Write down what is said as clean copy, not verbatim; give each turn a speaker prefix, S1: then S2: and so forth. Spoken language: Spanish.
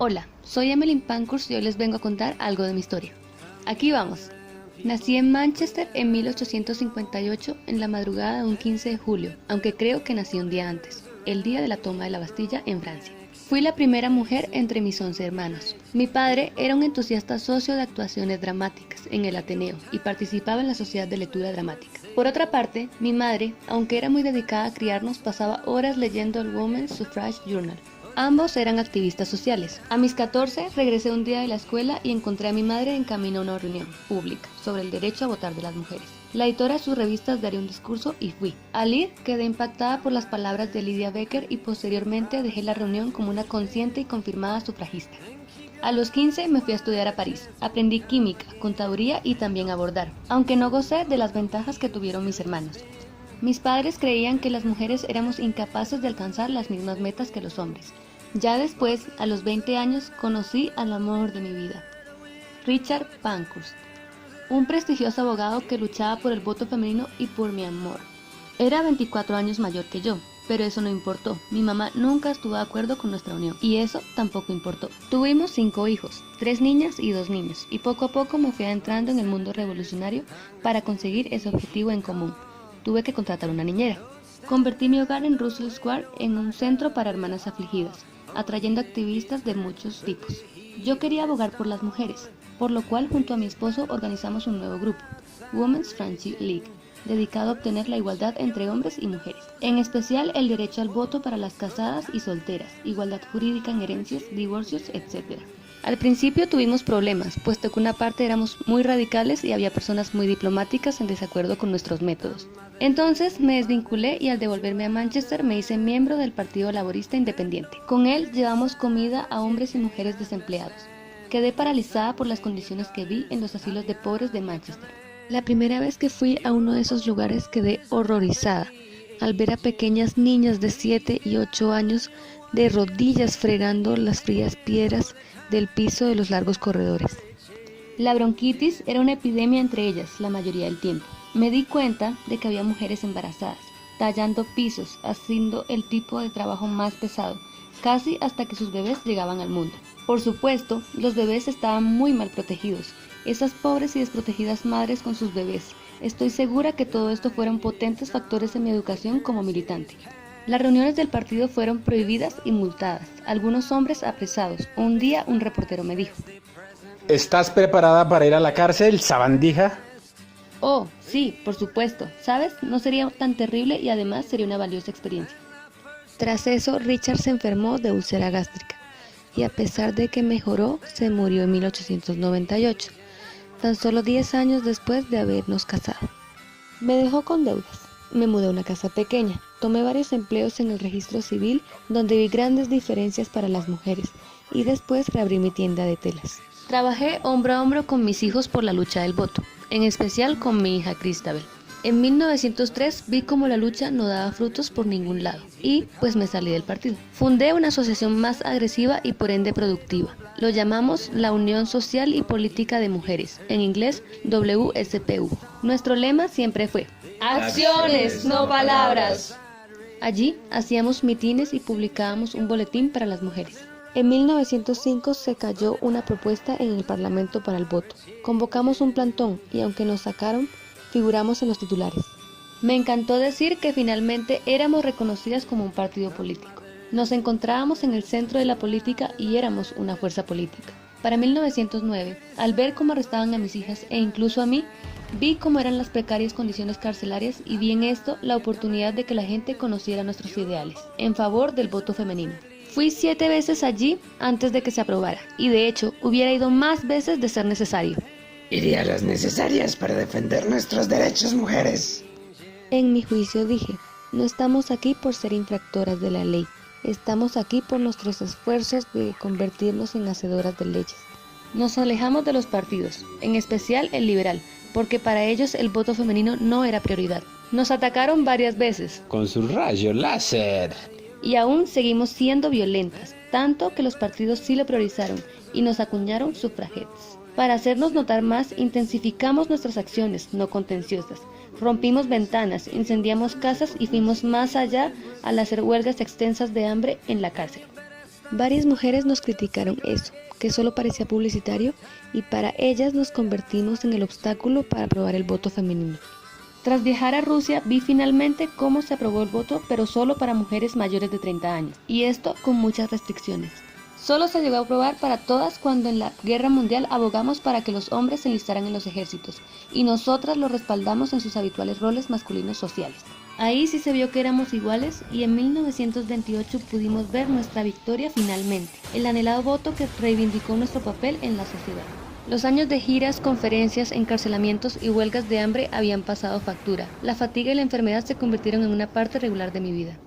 S1: Hola, soy Emmeline Pankhurst y hoy les vengo a contar algo de mi historia. Aquí vamos. Nací en Manchester en 1858 en la madrugada de un 15 de julio, aunque creo que nací un día antes, el día de la toma de la Bastilla en Francia. Fui la primera mujer entre mis 11 hermanos. Mi padre era un entusiasta socio de actuaciones dramáticas en el Ateneo y participaba en la Sociedad de Lectura Dramática. Por otra parte, mi madre, aunque era muy dedicada a criarnos, pasaba horas leyendo el Women's Suffrage Journal. Ambos eran activistas sociales. A mis 14 regresé un día de la escuela y encontré a mi madre en camino a una reunión pública sobre el derecho a votar de las mujeres. La editora de sus revistas daría un discurso y fui. Al ir, quedé impactada por las palabras de Lydia Becker y posteriormente dejé la reunión como una consciente y confirmada sufragista. A los 15 me fui a estudiar a París. Aprendí química, contaduría y también a bordar, aunque no gocé de las ventajas que tuvieron mis hermanos. Mis padres creían que las mujeres éramos incapaces de alcanzar las mismas metas que los hombres. Ya después, a los 20 años, conocí al amor de mi vida, Richard Pankhurst, un prestigioso abogado que luchaba por el voto femenino y por mi amor. Era 24 años mayor que yo, pero eso no importó. Mi mamá nunca estuvo de acuerdo con nuestra unión, y eso tampoco importó. Tuvimos 5 hijos, 3 niñas y 2 niños, y poco a poco me fui adentrando en el mundo revolucionario para conseguir ese objetivo en común. Tuve que contratar una niñera. Convertí mi hogar en Russell Square en un centro para hermanas afligidas, atrayendo activistas de muchos tipos. Yo quería abogar por las mujeres, por lo cual junto a mi esposo organizamos un nuevo grupo, Women's Friendship League, dedicado a obtener la igualdad entre hombres y mujeres, en especial el derecho al voto para las casadas y solteras, igualdad jurídica en herencias, divorcios, etc. Al principio tuvimos problemas, puesto que una parte éramos muy radicales y había personas muy diplomáticas en desacuerdo con nuestros métodos. Entonces me desvinculé y al devolverme a Manchester me hice miembro del Partido Laborista Independiente. Con él llevamos comida a hombres y mujeres desempleados. Quedé paralizada por las condiciones que vi en los asilos de pobres de Manchester. La primera vez que fui a uno de esos lugares quedé horrorizada al ver a pequeñas niñas de 7 y 8 años de rodillas fregando las frías piedras del piso de los largos corredores. La bronquitis era una epidemia entre ellas la mayoría del tiempo. Me di cuenta de que había mujeres embarazadas, tallando pisos, haciendo el tipo de trabajo más pesado, casi hasta que sus bebés llegaban al mundo. Por supuesto, los bebés estaban muy mal protegidos, esas pobres y desprotegidas madres con sus bebés. Estoy segura que todo esto fueron potentes factores en mi educación como militante. Las reuniones del partido fueron prohibidas y multadas, algunos hombres apresados. Un día un reportero me dijo:
S2: ¿Estás preparada para ir a la cárcel, sabandija?
S1: Oh, sí, por supuesto. ¿Sabes? No sería tan terrible y además sería una valiosa experiencia. Tras eso, Richard se enfermó de úlcera gástrica y a pesar de que mejoró, se murió en 1898, tan solo 10 años después de habernos casado. Me dejó con deudas. Me mudé a una casa pequeña. Tomé varios empleos en el registro civil donde vi grandes diferencias para las mujeres y después reabrí mi tienda de telas. Trabajé hombro a hombro con mis hijos por la lucha del voto, en especial con mi hija Christabel. En 1903 vi como la lucha no daba frutos por ningún lado y pues me salí del partido. Fundé una asociación más agresiva y por ende productiva. Lo llamamos la Unión Social y Política de Mujeres, en inglés WSPU. Nuestro lema siempre fue: ¡acciones, no palabras! Allí hacíamos mitines y publicábamos un boletín para las mujeres. En 1905 se cayó una propuesta en el Parlamento para el voto. Convocamos un plantón y aunque nos sacaron, figuramos en los titulares. Me encantó decir que finalmente éramos reconocidas como un partido político. Nos encontrábamos en el centro de la política y éramos una fuerza política. Para 1909, al ver cómo arrestaban a mis hijas e incluso a mí, vi cómo eran las precarias condiciones carcelarias y vi en esto la oportunidad de que la gente conociera nuestros ideales, en favor del voto femenino. Fui 7 veces allí antes de que se aprobara, y de hecho hubiera ido más veces de ser necesario.
S3: Iría las necesarias para defender nuestros derechos, mujeres.
S1: En mi juicio dije: no estamos aquí por ser infractoras de la ley, estamos aquí por nuestros esfuerzos de convertirnos en hacedoras de leyes. Nos alejamos de los partidos, en especial el liberal, porque para ellos el voto femenino no era prioridad. Nos atacaron varias veces.
S2: Con su rayo láser.
S1: Y aún seguimos siendo violentas, tanto que los partidos sí lo priorizaron y nos acuñaron sufragettes. Para hacernos notar más, intensificamos nuestras acciones no contenciosas. Rompimos ventanas, incendiamos casas y fuimos más allá al hacer huelgas extensas de hambre en la cárcel. Varias mujeres nos criticaron eso, que solo parecía publicitario, y para ellas nos convertimos en el obstáculo para aprobar el voto femenino. Tras viajar a Rusia, vi finalmente cómo se aprobó el voto, pero solo para mujeres mayores de 30 años, y esto con muchas restricciones. Solo se llegó a aprobar para todas cuando en la Guerra Mundial abogamos para que los hombres se enlistaran en los ejércitos, y nosotras los respaldamos en sus habituales roles masculinos sociales. Ahí sí se vio que éramos iguales, y en 1928 pudimos ver nuestra victoria finalmente, el anhelado voto que reivindicó nuestro papel en la sociedad. Los años de giras, conferencias, encarcelamientos y huelgas de hambre habían pasado factura. La fatiga y la enfermedad se convirtieron en una parte regular de mi vida.